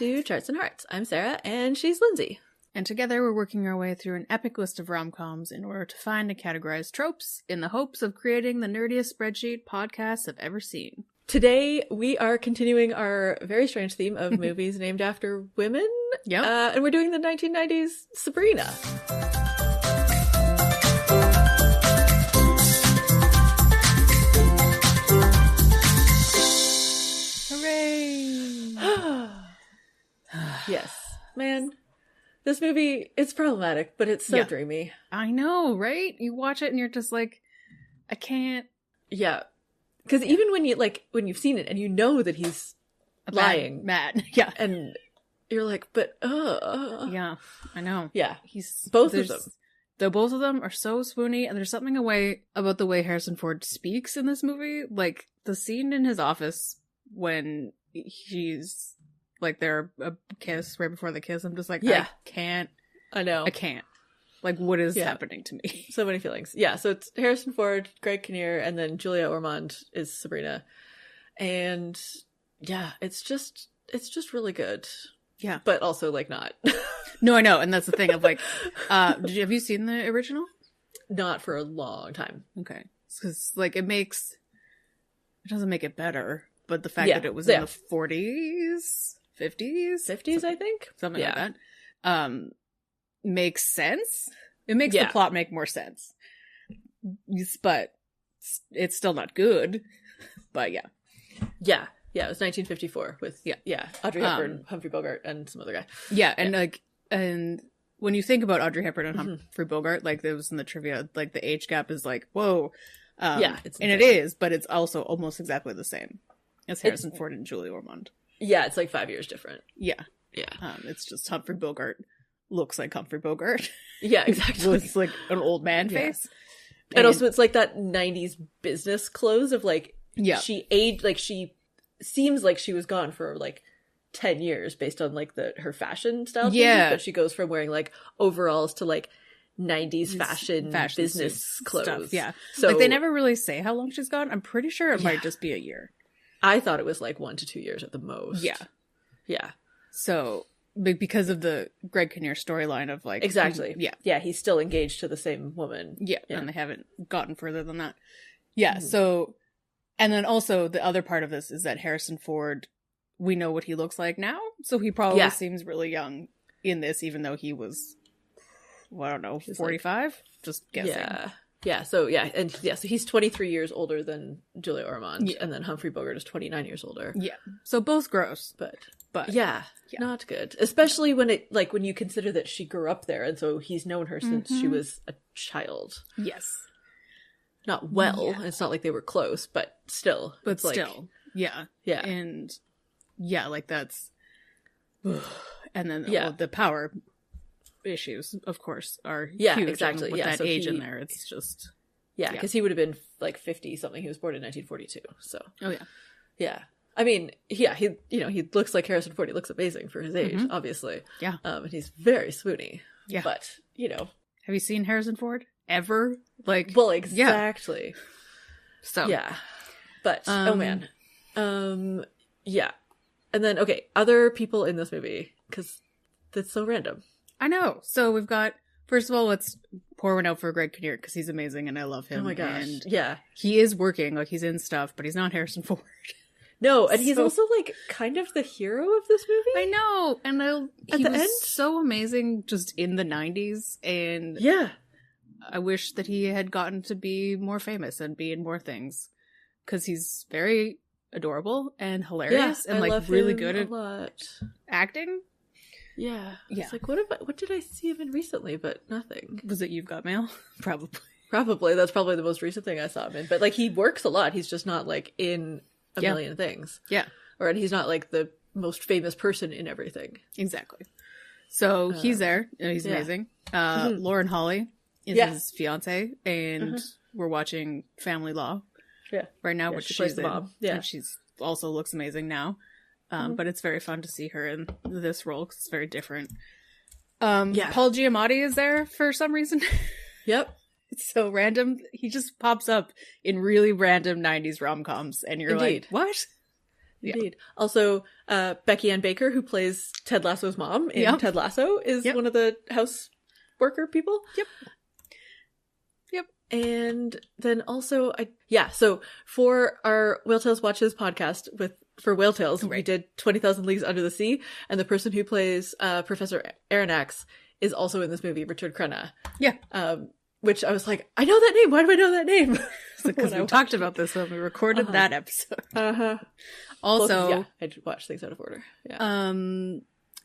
to Charts and Hearts. I'm Sarah, and she's Lindsay. And together we're working our way through an epic list of rom-coms in order to find and categorize tropes in the hopes of creating the nerdiest spreadsheet podcasts I've ever seen. Today we are continuing our very strange theme of movies named after women. Yep. And we're doing the 1990s Sabrina. Yes. Man, this movie, it's problematic, but it's so dreamy. I know, right? You watch it and you're just like, I can't. Yeah. Because even when you've seen it and you know that he's lying. Mad. Yeah. And you're like, but, Yeah, I know. Yeah. Both of them. Both of them are so swoony, and there's something about the way Harrison Ford speaks in this movie. Like, the scene in his office when he's... like, they're a kiss right before the kiss. I'm just like, I can't. I know. I can't. Like, what is happening to me? So many feelings. Yeah, so it's Harrison Ford, Greg Kinnear, and then Julia Ormond is Sabrina. And, yeah, it's just really good. Yeah. But also, like, not. No, I know. And that's the thing of, like, have you seen the original? Not for a long time. Okay. Because, like, it doesn't make it better. But the fact that it was in the 40s... 50s, I think. Something like that. Makes sense. It makes the plot make more sense. But it's still not good. But yeah. Yeah. Yeah, it was 1954 with Audrey Hepburn, Humphrey Bogart, and some other guy. Yeah, and when you think about Audrey Hepburn and Humphrey Bogart, like there was in the trivia, like the age gap is like, whoa. It is, but it's also almost exactly the same as Harrison Ford and Julia Ormond. Yeah, it's like 5 years different. Yeah. Yeah. It's just Humphrey Bogart looks like Humphrey Bogart. Yeah, exactly. With like an old man face. And also it's like that 90s business clothes of like, she aged, like she seems like she was gone for like 10 years based on like her fashion style changes, but she goes from wearing like overalls to like 90s fashion business clothes. Stuff, yeah. So like they never really say how long she's gone. I'm pretty sure it might just be a year. I thought it was like 1 to 2 years at the most. Yeah. Yeah. So, because of the Greg Kinnear storyline of like... Exactly. Yeah, he's still engaged to the same woman. Yeah, and they haven't gotten further than that. Yeah, so... And then also, the other part of this is that Harrison Ford, we know what he looks like now, so he probably seems really young in this, even though he was, well, I don't know, 45? Like, just guessing. Yeah, so so he's 23 years older than Julia Ormond, and then Humphrey Bogart is 29 years older. Yeah, so both gross, but not good. Especially when when you consider that she grew up there, and so he's known her since she was a child. Yes, not well. Yeah. It's not like they were close, but still, yeah, and like that's, and then the power issues, of course, are huge. Exactly. With that age in there, it's just because he would have been like 50 something. He was born in 1942. So yeah. I mean, he looks like Harrison Ford. He looks amazing for his age, obviously. Yeah. And he's very swoony. Yeah. But have you seen Harrison Ford ever? Like, well, exactly. Yeah. So yeah. But oh man, yeah. And then other people in this movie, because that's so random. I know. So we've got, first of all, let's pour one out for Greg Kinnear because he's amazing and I love him. Oh my gosh. And yeah. He is working, like he's in stuff, but he's not Harrison Ford. No, and he's also like kind of the hero of this movie. I know. And he was so amazing just in the 90s. And I wish that he had gotten to be more famous and be in more things because he's very adorable and hilarious and like really good at acting. Yeah. It's like, what did I see him in recently? But nothing. Was it You've Got Mail? Probably. That's probably the most recent thing I saw him in. But like, he works a lot. He's just not like in a million things. Yeah. And he's not like the most famous person in everything. Exactly. So he's there. And he's amazing. Lauren Holly is his fiance. And we're watching Family Law. Yeah. Right now, which she plays the mom. Yeah. And she's also looks amazing now. But it's very fun to see her in this role because it's very different. Paul Giamatti is there for some reason. Yep. It's so random. He just pops up in really random 90s rom-coms and you're like, what? Indeed. Also, Becky Ann Baker, who plays Ted Lasso's mom in Ted Lasso, is one of the house worker people. Yep. And then also, so for our Whale Tales Watches podcast for Whale Tales, we did 20,000 Leagues Under the Sea, and the person who plays Professor Aronnax is also in this movie, Richard Crenna. Yeah. Which I was like, I know that name. Why do I know that name? Because we talked about this when we recorded that episode. Also, I watched things out of order. Yeah.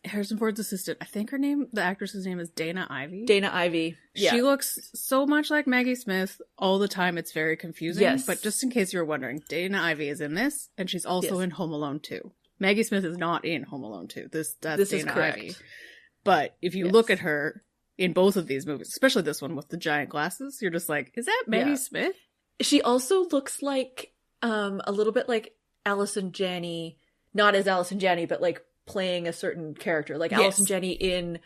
Harrison Ford's assistant. I think the actress's name is Dana Ivey. Dana Ivey. Yeah. She looks so much like Maggie Smith all the time. It's very confusing. Yes. But just in case you were wondering, Dana Ivey is in this, and she's also in Home Alone 2. Maggie Smith is not in Home Alone 2. That's this Dana is correct. Ivey. But if you look at her in both of these movies, especially this one with the giant glasses, you're just like, is that Maggie Smith? She also looks like a little bit like Allison Janney, not as Allison Janney, but like playing a certain character, like Allison Janney in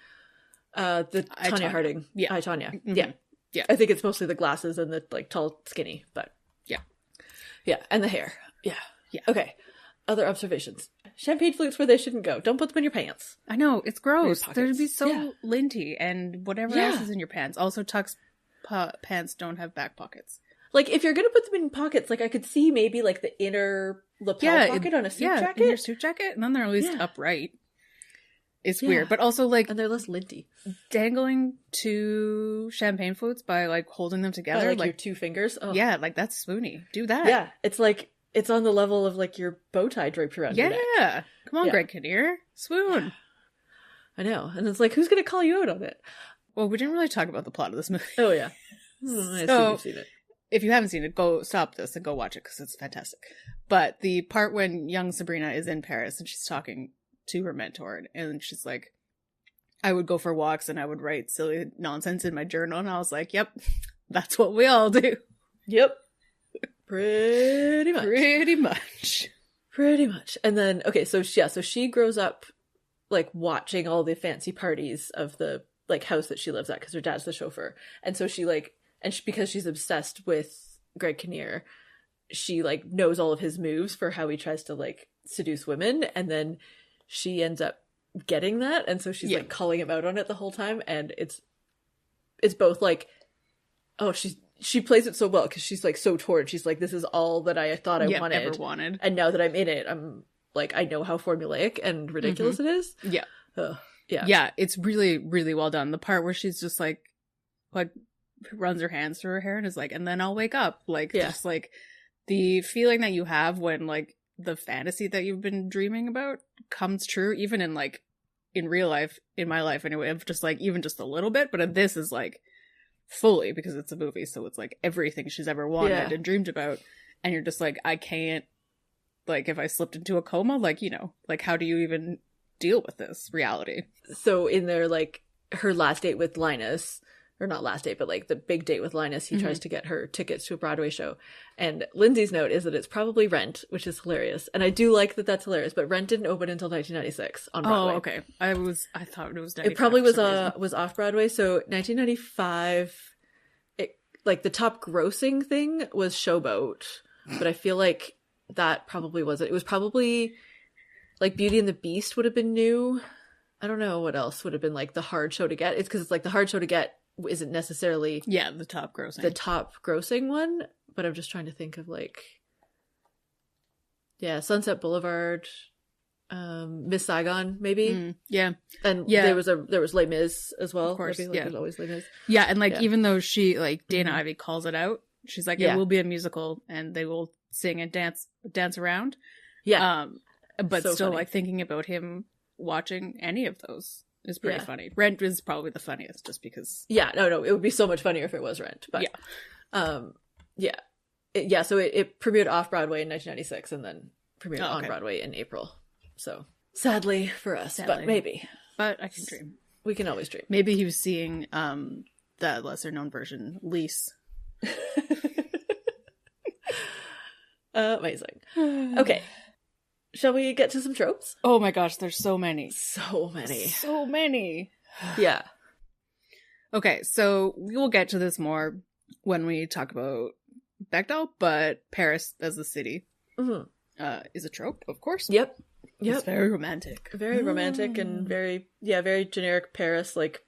the Tonya Harding. Yeah. I, Tonya. Mm-hmm. Yeah. Yeah. I think it's mostly the glasses and the like tall, skinny, but yeah, and the hair. Yeah. Okay. Other observations. Champagne flutes where they shouldn't go. Don't put them in your pants. I know, it's gross. They'd They'd be so linty, and whatever else is in your pants. Also, Tuck's pants don't have back pockets. Like, if you're gonna put them in pockets, like, I could see maybe, like, the inner lapel pocket on a suit jacket. In your suit jacket, and then they're at least upright. It's weird, but also, like... And they're less linty. Dangling two champagne flutes by, like, holding them together. By, like, your two fingers? Oh. Yeah, like, that's swoony. Do that. Yeah, it's like, it's on the level of, like, your bow tie draped around your neck. Yeah! Come on, Greg Kinnear. Swoon. I know. And it's like, who's gonna call you out on it? Well, we didn't really talk about the plot of this movie. Oh, yeah. I assume you've seen it. If you haven't seen it, go stop this and go watch it, because it's fantastic. But the part when young Sabrina is in Paris and she's talking to her mentor, and she's like, I would go for walks and I would write silly nonsense in my journal, and I was like, yep, that's what we all do. Yep. Pretty much. And then, okay, so she grows up, like, watching all the fancy parties of the, like, house that she lives at, because her dad's the chauffeur. And so she, like, because she's obsessed with Greg Kinnear, she, like, knows all of his moves for how he tries to, like, seduce women, and then she ends up getting that, and so she's like calling him out on it the whole time, and it's both like, oh, she plays it so well because she's like so torn. She's like, this is all that I thought I ever wanted, and now that I'm in it, I'm like, I know how formulaic and ridiculous it is. Yeah, it's really, really well done. The part where she's just like runs her hands through her hair and is like, and then I'll wake up, like, just like the feeling that you have when, like, the fantasy that you've been dreaming about comes true, even in, like, in real life, in my life anyway, of just, like, even just a little bit, but this is, like, fully, because it's a movie, so it's, like, everything she's ever wanted and dreamed about, and you're just, like, I can't, like, if I slipped into a coma, like, you know, like, how do you even deal with this reality? So in their, like, her last date with Linus, or not last date, but like the big date with Linus, he tries to get her tickets to a Broadway show. And Lindsay's note is that it's probably Rent, which is hilarious. And I do like that that's hilarious, but Rent didn't open until 1996 on Broadway. Oh, okay. I thought it was 95. It probably was off Broadway. So 1995, like the top grossing thing was Showboat, but I feel like that probably wasn't. It was probably like Beauty and the Beast would have been new. I don't know what else would have been like the hard show to get. It's because it's like the hard show to get isn't necessarily the top grossing one, but I'm just trying to think of like Sunset Boulevard, Miss Saigon maybe, and there was Les Mis as well, of course, there's always Les Mis, and like even though she like Dana Ivey calls it out, she's like, it will be a musical and they will sing and dance around, but so still funny. Like thinking about him watching any of those is pretty funny. Rent is probably the funniest, just because. No, it would be so much funnier if it was Rent. But so it premiered off Broadway in 1996, and then premiered on Broadway in April. So sadly for us, but maybe. But I can dream. We can always dream. Maybe he was seeing the lesser known version, Lease. Amazing. Okay. Shall we get to some tropes? Oh my gosh, there's so many. Yeah. Okay, so we will get to this more when we talk about Bechdel, but Paris as the city. Mm-hmm. is a trope, of course. Yep. It's very romantic. Very romantic and very generic Paris, like,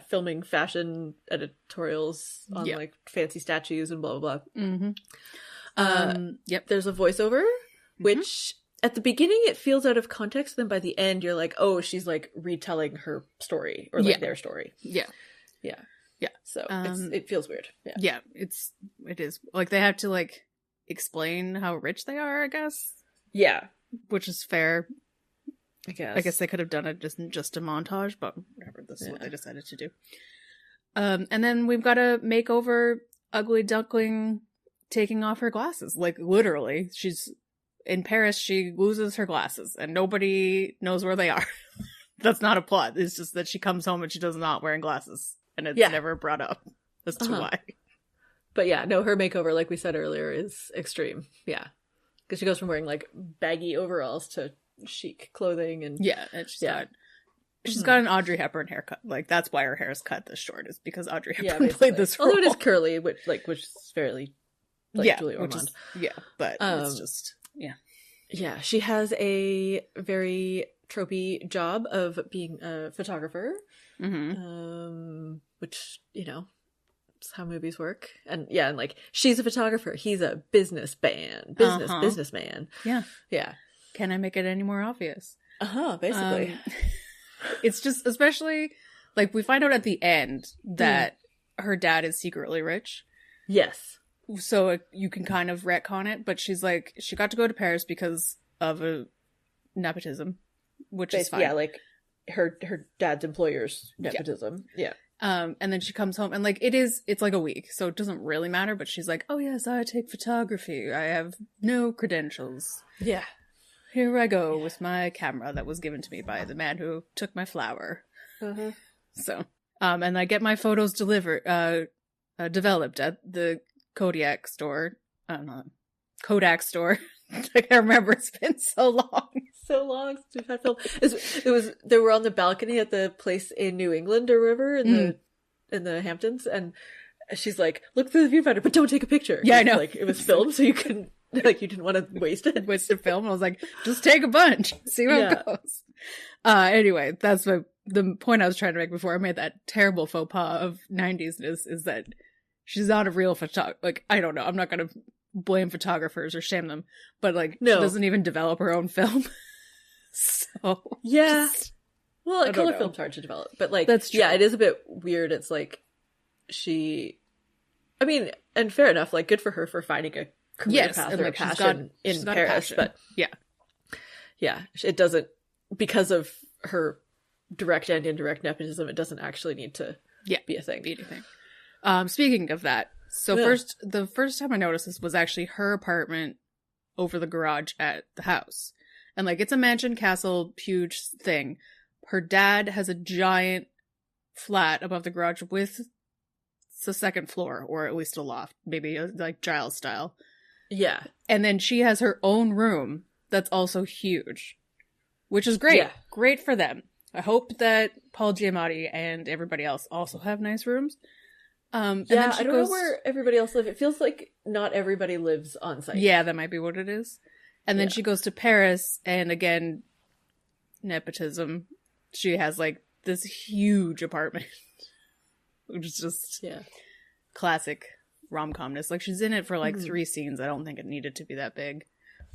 filming fashion editorials on, like, fancy statues and blah, blah, blah. Mm-hmm. There's a voiceover, which at the beginning it feels out of context, then by the end you're like, oh, she's, like, retelling her story, or, like, their story. Yeah. So it feels weird. Yeah, it is. Like, they have to, like, explain how rich they are, I guess. Yeah. Which is fair. I guess they could have done it just a montage, but whatever. This is what they decided to do. And then we've got a makeover Ugly Duckling taking off her glasses. Like, literally. She's in Paris, she loses her glasses, and nobody knows where they are. That's not a plot. It's just that she comes home and she does not wearing glasses. And it's never brought up as to why. But her makeover, like we said earlier, is extreme. Yeah. Because she goes from wearing, like, baggy overalls to chic clothing, and and she's got an Audrey Hepburn haircut. Like, that's why her hair is cut this short, is because Audrey Hepburn played this role. Although it is curly, which is fairly, like, Julia Ormond. But it's just she has a very tropey job of being a photographer, which, you know, is how movies work. And and like, she's a photographer, he's a businessman. Yeah. Can I make it any more obvious? Basically. It's just, especially, like, we find out at the end that her dad is secretly rich. Yes. So you can kind of retcon it, but she's like, she got to go to Paris because of a nepotism, which is fine. Yeah, like, her dad's employer's nepotism. Yeah. And then she comes home, and, like, it's like a week, so it doesn't really matter, but she's like, oh yes, I take photography. I have no credentials. Yeah. Here I go with my camera that was given to me by the man who took my flower. So, and I get my photos developed at the Kodak store. I don't know. Kodak store. I can't remember. It's been so long. So long since we've had film. They were on the balcony at the place in New England or whatever in the Hamptons, and she's like, look through the viewfinder, but don't take a picture. Yeah, I know. Like, it was filmed, so you couldn't, like, you didn't want to waste it. Wasted film. I was like, just take a bunch. See where it goes. Anyway, that's the point I was trying to make before I made that terrible faux pas of 90s-ness, is that she's not a real photographer. Like, I don't know. I'm not going to blame photographers or shame them, but, like, she doesn't even develop her own film. So well, a color film's hard to develop, but, like, that's true. Yeah, it is a bit weird. It's like, I mean, and fair enough, like, good for her for finding a career path or a passion in Paris, but it doesn't, because of her direct and indirect nepotism, it doesn't actually need to be a thing. Speaking of that, so the first time I noticed this was actually her apartment over the garage at the house. And, like, it's a mansion, castle, huge thing. Her dad has a giant flat above the garage with the second floor, or at least a loft, maybe like Giles style. Yeah. And then she has her own room that's also huge, which is great. Yeah. Great for them. I hope that Paul Giamatti and everybody else also have nice rooms. And then I don't know where everybody else lives. It feels like not everybody lives on site. Yeah, that might be what it is. And then she goes to Paris, and again, nepotism. She has, like, this huge apartment, which is just classic rom-comness. Like, she's in it for, like, 3 scenes. I don't think it needed to be that big,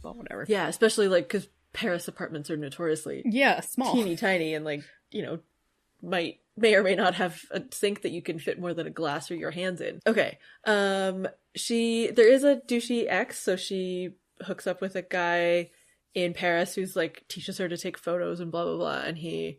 but whatever. Yeah, especially, like, because Paris apartments are notoriously small, teeny tiny, and, like, you know, may or may not have a sink that you can fit more than a glass or your hands in. Okay. There is a douchey ex, so she hooks up with a guy in Paris who's, like, teaches her to take photos and blah blah blah, and he's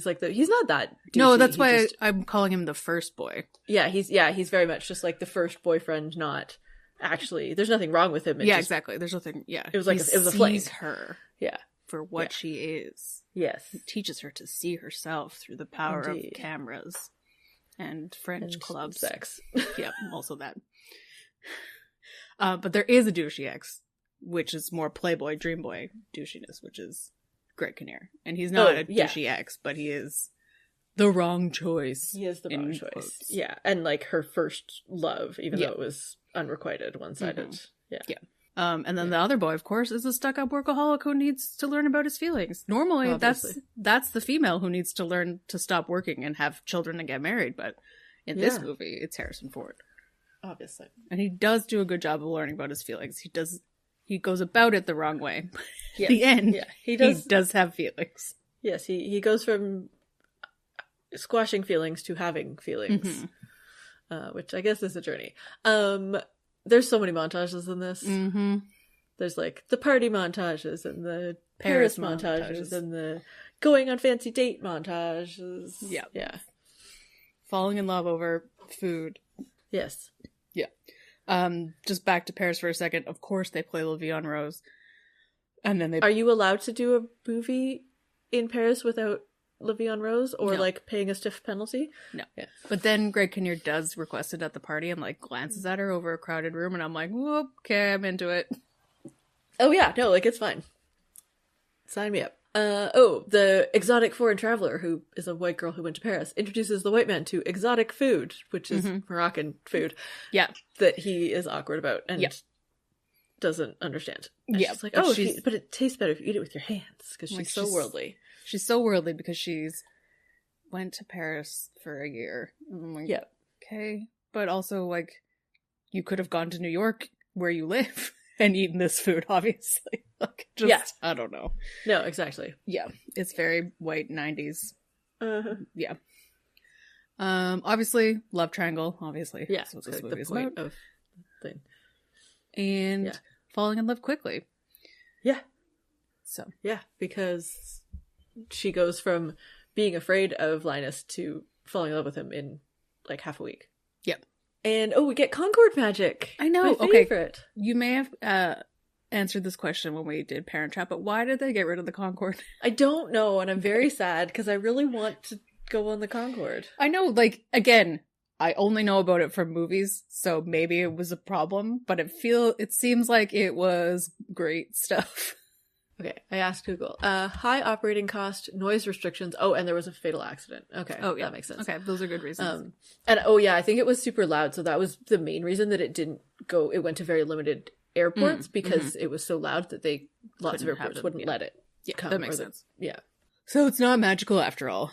like he's not that douchey. No, that's why I'm calling him the first boy. He's very much just like the first boyfriend, not actually, there's nothing wrong with him. Exactly, there's nothing. It was like it was a fling. He sees her for what she is. Yes, he teaches her to see herself through the power of cameras and French club sex. Also that. But there is a douchey ex, which is more Playboy, Dream Boy douchiness, which is Greg Kinnear. And he's not a douchey ex, but he is the wrong choice. He is the wrong choice. Quotes. Yeah, and, like, her first love, even though it was unrequited, one-sided. Mm-hmm. And then the other boy, of course, is a stuck-up workaholic who needs to learn about his feelings. Normally, obviously. that's the female who needs to learn to stop working and have children and get married. But in this movie, it's Harrison Ford. Obviously. And he does do a good job of learning about his feelings. He goes about it the wrong way. At the end, he does have feelings. Yes, he goes from squashing feelings to having feelings, which I guess is a journey. There's so many montages in this. There's like the party montages and the Paris montages and the going on fancy date montages. Yeah. Falling in love over food. Yes. Yeah. Just back to Paris for a second. Of course they play La Vie en Rose. And then Are you allowed to do a movie in Paris without La Vie en Rose, or like paying a stiff penalty? No. Yeah. But then Greg Kinnear does request it at the party and like glances at her over a crowded room, and I'm like, okay, I'm into it. Oh yeah, no, like it's fine. Sign me up. The exotic foreign traveler, who is a white girl who went to Paris, introduces the white man to exotic food, which is Moroccan food. Yeah. That he is awkward about and doesn't understand. And she's like, but it tastes better if you eat it with your hands, because she's so worldly. She's so worldly because she's went to Paris for a year. And I'm like, okay. But also, like, you could have gone to New York, where you live, and eaten this food, obviously. Like, I don't know. No, exactly. Yeah. It's very white 90s. Yeah. Obviously, love triangle, obviously. Yeah. That's what this like movie is the point about. Of thing. And falling in love quickly. Yeah. So. Yeah, because she goes from being afraid of Linus to falling in love with him in like half a week. Yep. And we get Concord magic. I know. My favorite. You may have answered this question when we did Parent Trap, but why did they get rid of the Concord? I don't know, and I'm very sad because I really want to go on the Concord. I know, like, again, I only know about it from movies, so maybe it was a problem, but it seems like it was great stuff. Okay, I asked Google. High operating cost, noise restrictions. Oh, and there was a fatal accident. Okay, that makes sense. Okay, those are good reasons. And I think it was super loud, so that was the main reason that it didn't go. It went to very limited airports because it was so loud that lots of airports wouldn't let it come. That makes sense. Yeah. So it's not magical after all.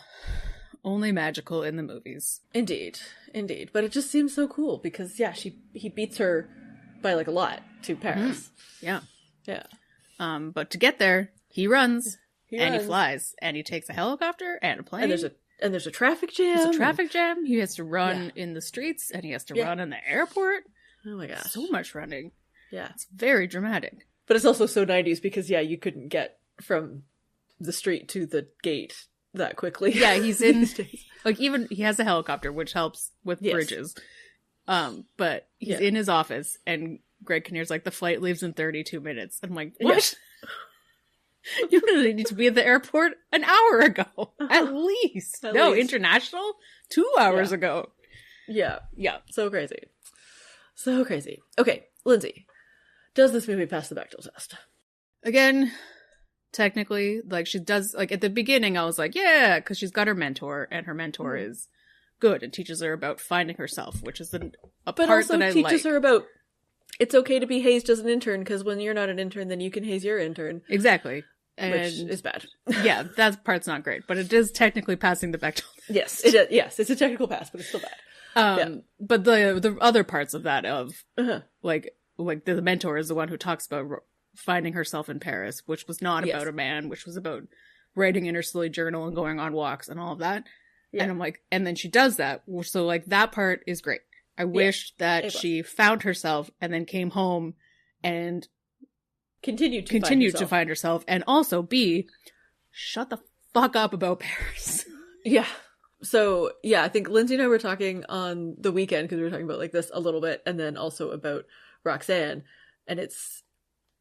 Only magical in the movies. Indeed. But it just seems so cool because he beats her by like a lot to Paris. Yeah. Yeah. But to get there, he runs. He flies, and he takes a helicopter and a plane. And there's a traffic jam. There's a traffic jam. He has to run in the streets, and he has to run in the airport. Oh my gosh. So much running. Yeah. It's very dramatic. But it's also so 90s because, you couldn't get from the street to the gate that quickly. Yeah, he's in... like, even... He has a helicopter, which helps with bridges. But he's in his office, and Greg Kinnear's like, the flight leaves in 32 minutes. I'm like, what? Yeah. You really need to be at the airport an hour ago. At least. International? 2 hours ago. Yeah. Yeah. So crazy. Okay, Lindsay. Does this movie pass the Bechdel test? Again, technically, like, she does, like, at the beginning, I was like, yeah, because she's got her mentor, and her mentor is good and teaches her about finding herself, which is part that I like. But also teaches her about it's okay to be hazed as an intern, because when you're not an intern, then you can haze your intern. Exactly. Which is bad. Yeah, that part's not great, but it is technically passing the Bechdel test. Yes, it's a technical pass, but it's still bad. But the other parts of that like the mentor is the one who talks about finding herself in Paris, which was not about a man, which was about writing in her silly journal and going on walks and all of that. Yeah. And I'm like, and then she does that. So like that part is great. I wish that she found herself and then came home and continued to find herself, and also shut the fuck up about Paris. Yeah. So, I think Lindsay and I were talking on the weekend because we were talking about like this a little bit, and then also about Roxanne, and it's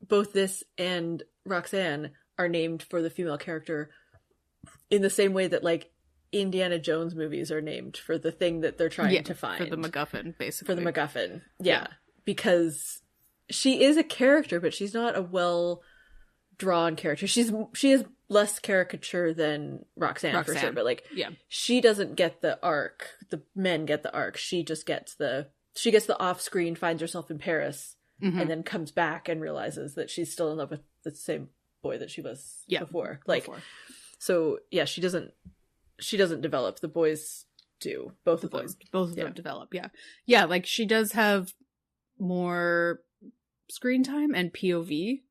both this and Roxanne are named for the female character in the same way that like Indiana Jones movies are named for the thing that they're trying to find. For the MacGuffin, basically. For the MacGuffin. Yeah. Because she is a character, but she's not a well-drawn character. She is less caricature than Roxanne, for sure. But like, she doesn't get the arc. The men get the arc. She just gets the off-screen, finds herself in Paris, and then comes back and realizes that she's still in love with the same boy that she was before. Like, so yeah, she doesn't develop. The boys do. Both of them develop. Yeah, like she does have more screen time and POV.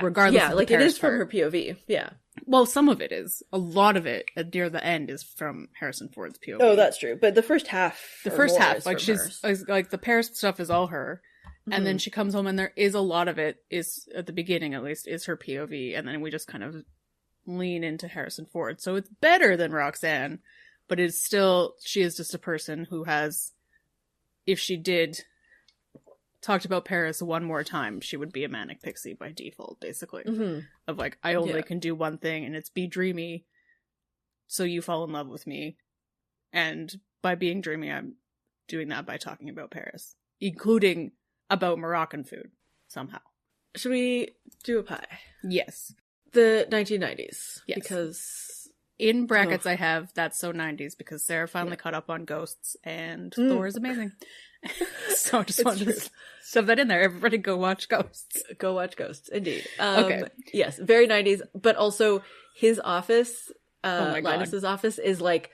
Regardless of like it is from her POV. Yeah. Well, some of it is. A lot of it near the end is from Harrison Ford's POV. Oh, that's true. But the first half, like she's like the Paris stuff is all her, and then she comes home and there is a lot of it is at the beginning at least is her POV, and then we just kind of lean into Harrison Ford. So it's better than Roxanne, but it's still she is just a person who has, if she did talked about Paris one more time, she would be a manic pixie by default, basically. Of like, I only can do one thing, and it's be dreamy, so you fall in love with me. And by being dreamy, I'm doing that by talking about Paris, including about Moroccan food, somehow. Should we do a pie? Yes. The 1990s. Yes. Because... in brackets I have That's So 90s, because Sarah finally caught up on Ghosts, and Thor is amazing. So I just wanted to shove that in there. Everybody go watch Ghosts. Go watch Ghosts, indeed. Okay. Yes, very 90s, but also his office, Linus's office, is like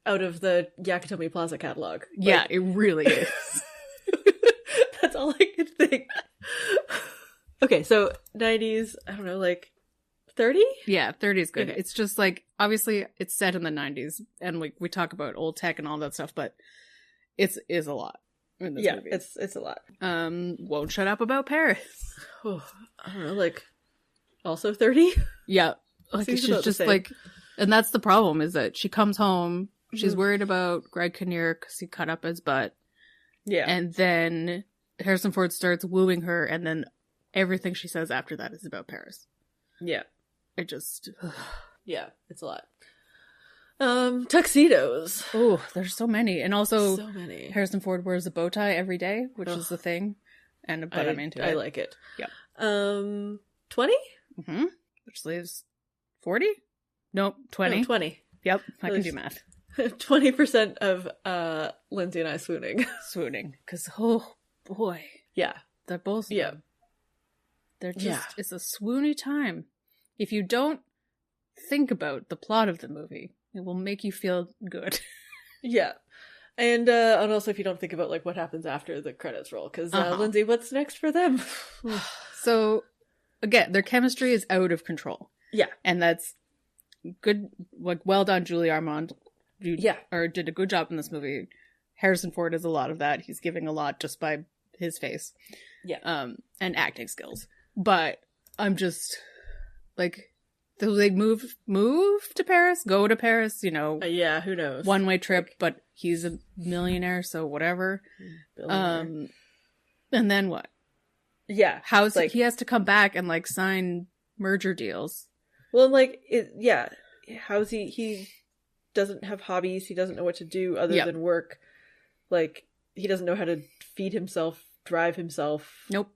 out of the Yakatomi Plaza catalog. Yeah, it really is. That's all I could think. Okay, so 90s, I don't know, like 30? Yeah, 30 is good. Okay. It's just like, obviously it's set in the 90s, and we talk about old tech and all that stuff, but it is a lot. In this movie. It's a lot. Won't shut up about Paris. Oh, I don't know, like also 30? Yeah. Like she's just like, and that's the problem, is that she comes home, she's worried about Greg Kinnear because he cut up his butt. Yeah. And then Harrison Ford starts wooing her, and then everything she says after that is about Paris. Yeah. It just yeah, it's a lot. Tuxedos. Oh, there's so many. And also so many. Harrison Ford wears a bow tie every day, which is the thing. But I'm into it. I like it. Yeah. 20? Mm-hmm. Which leaves 40? Nope, 20. No, 20. Yep, I can do math. 20% of Lindsay and I swooning. Swooning. Because, oh, boy. Yeah. They're both of them. They're just, it's a swoony time. If you don't think about the plot of the movie, it will make you feel good. Yeah. And also if you don't think about like what happens after the credits roll, because Lindsay, what's next for them? So again, their chemistry is out of control. Yeah. And that's good, like well done, Julie Armand. Or did a good job in this movie. Harrison Ford is a lot of that. He's giving a lot just by his face. Yeah. And acting skills. But I'm just like, do they move to Paris? Go to Paris? You know? Yeah, who knows? One-way trip, but he's a millionaire, so whatever. And then what? Yeah. How's like, he has to come back and like sign merger deals. Well, like, how's he doesn't have hobbies. He doesn't know what to do other than work. Like, he doesn't know how to feed himself, drive himself. Nope.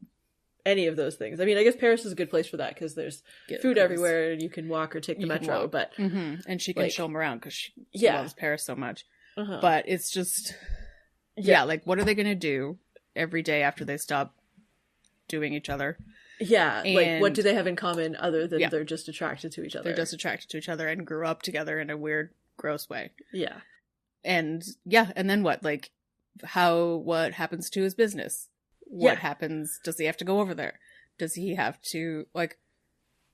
Any of those things. I mean, I guess Paris is a good place for that because there's food everywhere and you can walk or take the metro. But and she can show him around because she loves Paris so much. But it's just like, what are they going to do every day after they stop doing each other? Yeah, and like what do they have in common other than they're just attracted to each other? They're just attracted to each other and grew up together in a weird, gross way. Yeah. And and then what? Like, what happens to his business? What happens? Does he have to go over there? Does he have to, like,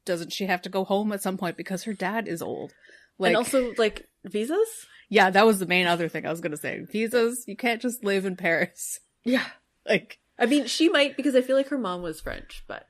doesn't she have to go home at some point because her dad is old? Like, and also, like, visas? Yeah, that was the main other thing I was going to say. Visas, you can't just live in Paris. Yeah. Like, I mean, she might, because I feel like her mom was French, but...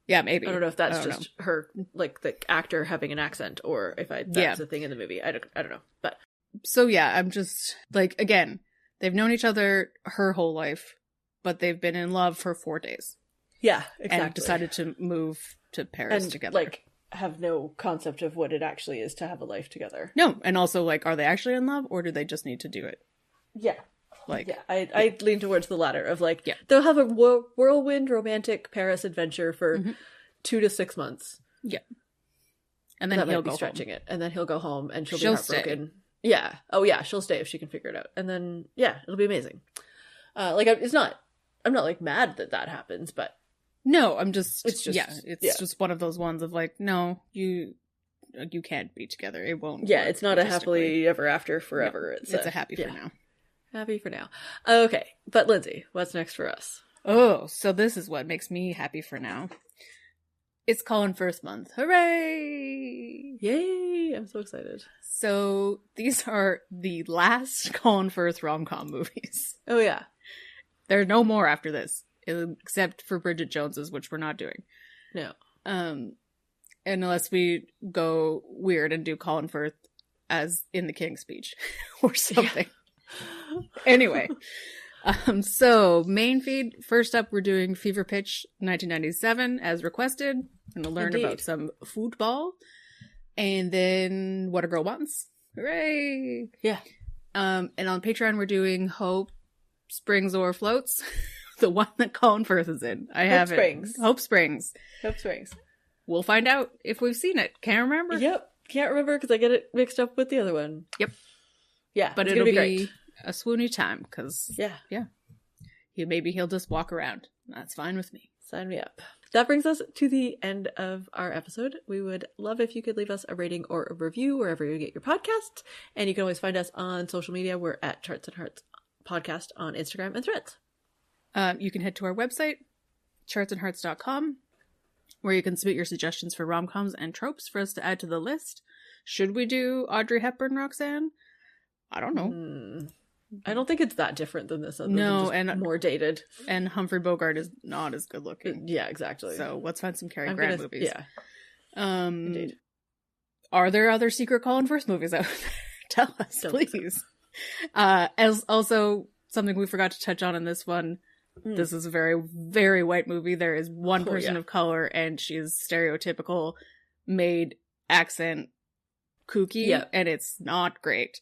Yeah, maybe. I don't know if that's just her, like, the actor having an accent, or if that's a thing in the movie. I don't know, but... So, yeah, I'm just, like, again, they've known each other her whole life. But they've been in love for 4 days. Yeah, exactly. And decided to move to Paris together. Like, have no concept of what it actually is to have a life together. No, and also, like, are they actually in love, or do they just need to do it? Yeah. Like, I lean towards the latter of, like, they'll have a whirlwind romantic Paris adventure for 2 to 6 months. Yeah. And then he'll go stretching home. It. And then he'll go home, and she'll be heartbroken. Stay. Yeah. Oh, yeah, she'll stay if she can figure it out. And then, it'll be amazing. Like, it's not I'm not like mad that happens, but no, it's just one of those ones of like, no, you can't be together. It won't. Yeah, it's not a happily ever after forever. No, it's a happy for now. Happy for now. Okay, but Lindsay, what's next for us? Oh, so this is what makes me happy for now. It's Colin Firth month. Hooray! Yay! I'm so excited. So these are the last Colin Firth rom-com movies. Oh yeah. There are no more after this, except for Bridget Jones's, which we're not doing. No. And unless we go weird and do Colin Firth as in the King's Speech or something. Yeah. Anyway. So main feed, first up we're doing Fever Pitch 1997 as requested. I'm gonna learn about some football. And then What a Girl Wants. Hooray! Yeah. And on Patreon we're doing Hope Springs or Floats. The one that Colin Firth is in. Hope Springs. Hope Springs. We'll find out if we've seen it. Can't remember. Yep. Can't remember because I get it mixed up with the other one. Yep. Yeah. But it'll be great. A swoony time because maybe he'll just walk around. That's fine with me. Sign me up. That brings us to the end of our episode. We would love if you could leave us a rating or a review wherever you get your podcasts. And you can always find us on social media. We're at Charts and Hearts Podcast on Instagram and Threads. You can head to our website, chartsandhearts.com, where you can submit your suggestions for rom-coms and tropes for us to add to the list. Should we do Audrey Hepburn, Roxanne? I don't know. I don't think it's that different than this other. No, and more dated. And Humphrey Bogart is not as good looking. Yeah, exactly. So let's find some Cary Grant movies. Yeah. Indeed. Are there other secret Colin Firth movies out there? Tell us, please. As also something we forgot to touch on in this one. This is a very, very white movie. There is one person of color, and she is stereotypical, made accent kooky, and it's not great.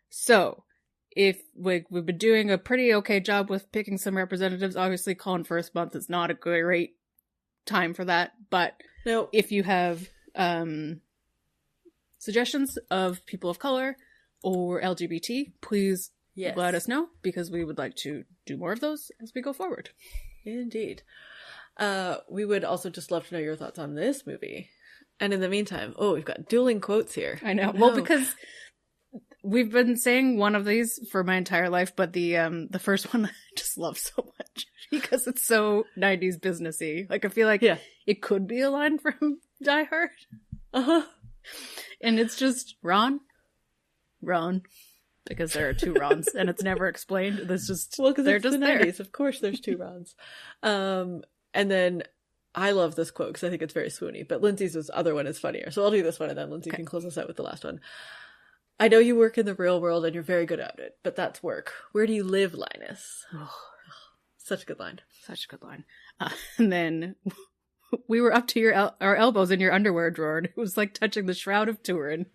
So, if we've been doing a pretty okay job with picking some representatives, obviously Colin Firth month is not a great time for that, but if you have suggestions of people of color or LGBT, please let us know, because we would like to do more of those as we go forward. Indeed. We would also just love to know your thoughts on this movie. And in the meantime, we've got dueling quotes here. I know. Well, because we've been saying one of these for my entire life, but the first one I just love so much because it's so 90s businessy. Like, I feel like it could be a line from Die Hard. Uh-huh. And it's just Ron, because there are two Rons, and it's never explained. There's just because they're it's just the there. 90s. Of course, there's two Rons. And then I love this quote because I think it's very swoony. But Lindsay's other one is funnier, so I'll do this one, and then Lindsay can close us out with the last one. I know you work in the real world, and you're very good at it, but that's work. Where do you live, Linus? Such a good line. Such a good line. And then we were up to our elbows in your underwear drawer, and it was like touching the Shroud of Turin.